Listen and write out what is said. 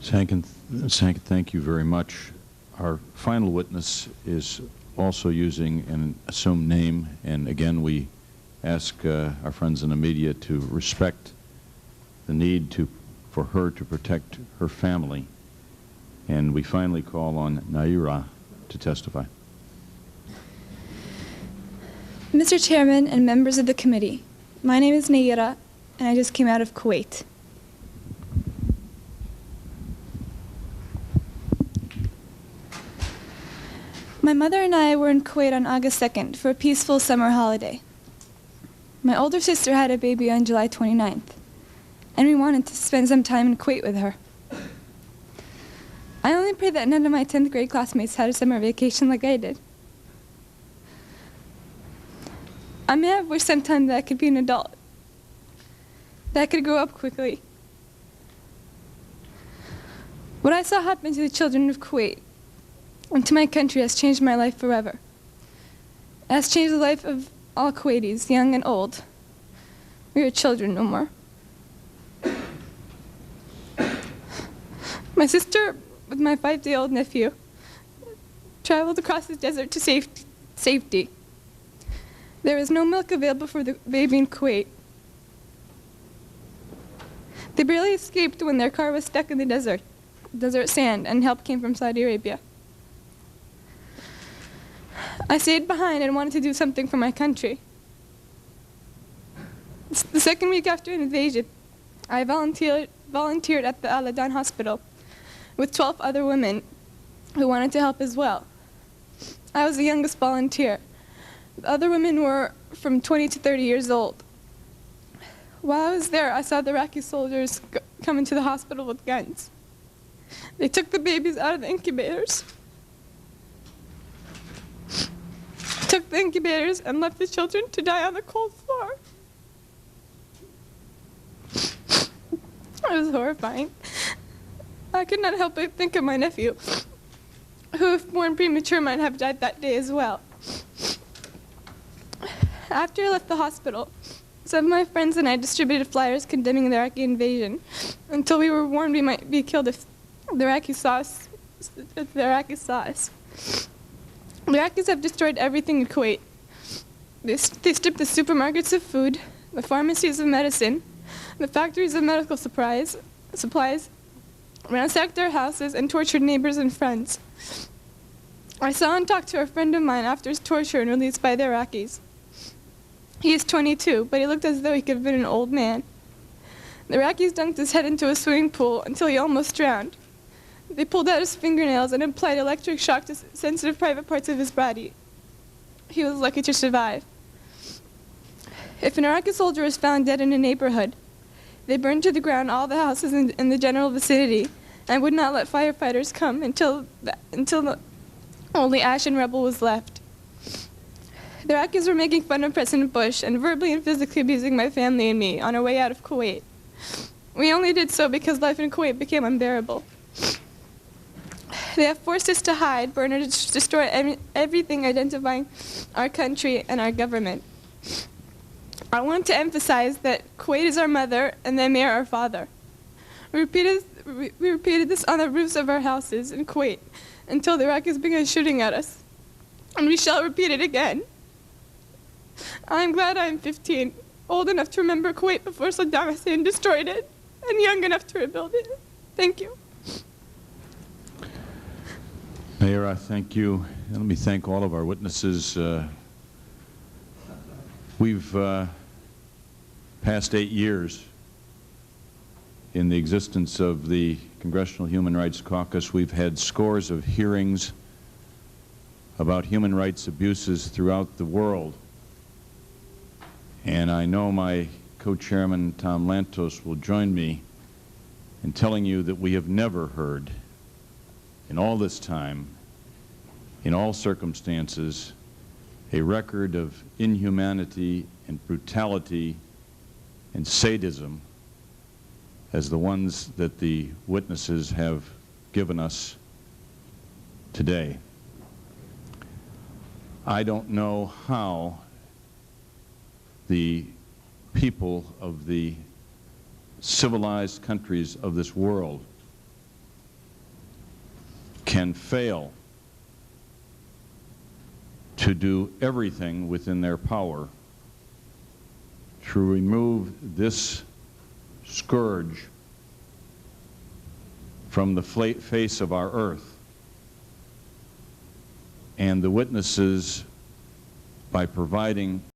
Sankin, thank you very much. Our final witness is also using an assumed name, and again we ask our friends in the media to respect the need for her to protect her family. And we finally call on Nayirah to testify. Mr. Chairman and members of the committee, my name is Nayirah, and I just came out of Kuwait. My mother and I were in Kuwait on August 2nd for a peaceful summer holiday. My older sister had a baby on July 29th, and we wanted to spend some time in Kuwait with her. I only pray that none of my 10th grade classmates had a summer vacation like I did. I may have wished sometime that I could be an adult, that I could grow up quickly. What I saw happen to the children of Kuwait and to my country has changed my life forever. It has changed the life of all Kuwaitis, young and old. We are children no more. My sister, with my 5-day-old nephew, traveled across the desert to safety. There was no milk available for the baby in Kuwait. They barely escaped when their car was stuck in the desert sand, and help came from Saudi Arabia. I stayed behind and wanted to do something for my country. The second week after an invasion, I volunteered at the Al-Adan hospital with 12 other women who wanted to help as well. I was the youngest volunteer. The other women were from 20 to 30 years old. While I was there, I saw the Iraqi soldiers come into the hospital with guns. They took the babies out of the incubators, and left the children to die on the cold floor. It was horrifying. I could not help but think of my nephew, who, if born premature, might have died that day as well. After I left the hospital, some of my friends and I distributed flyers condemning the Iraqi invasion until we were warned we might be killed if the Iraqis saw us. The Iraqis have destroyed everything in Kuwait. They stripped the supermarkets of food, the pharmacies of medicine, the factories of medical supplies, ransacked our houses, and tortured neighbors and friends. I saw and talked to a friend of mine after his torture and released by the Iraqis. He is 22, but he looked as though he could have been an old man. The Iraqis dunked his head into a swimming pool until he almost drowned. They pulled out his fingernails and applied electric shock to sensitive private parts of his body. He was lucky to survive. If an Iraqi soldier was found dead in a neighborhood, they burned to the ground all the houses in the general vicinity and would not let firefighters come until only ash and rubble was left. The Iraqis were making fun of President Bush and verbally and physically abusing my family and me on our way out of Kuwait. We only did so because life in Kuwait became unbearable. They have forced us to hide, burn, or destroy everything identifying our country and our government. I want to emphasize that Kuwait is our mother and the Emir our father. We repeated this on the roofs of our houses in Kuwait until the Iraqis began shooting at us. And we shall repeat it again. I'm glad I'm 15, old enough to remember Kuwait before Saddam Hussein destroyed it, and young enough to rebuild it. Thank you. Nayirah, thank you. And let me thank all of our witnesses. We've past 8 years in the existence of the Congressional Human Rights Caucus. We've had scores of hearings about human rights abuses throughout the world. And I know my co-chairman, Tom Lantos, will join me in telling you that we have never heard, in all this time, in all circumstances, a record of inhumanity and brutality and sadism as the ones that the witnesses have given us today. I don't know how the people of the civilized countries of this world can fail to do everything within their power to remove this scourge from the face of our earth. And the witnesses, by providing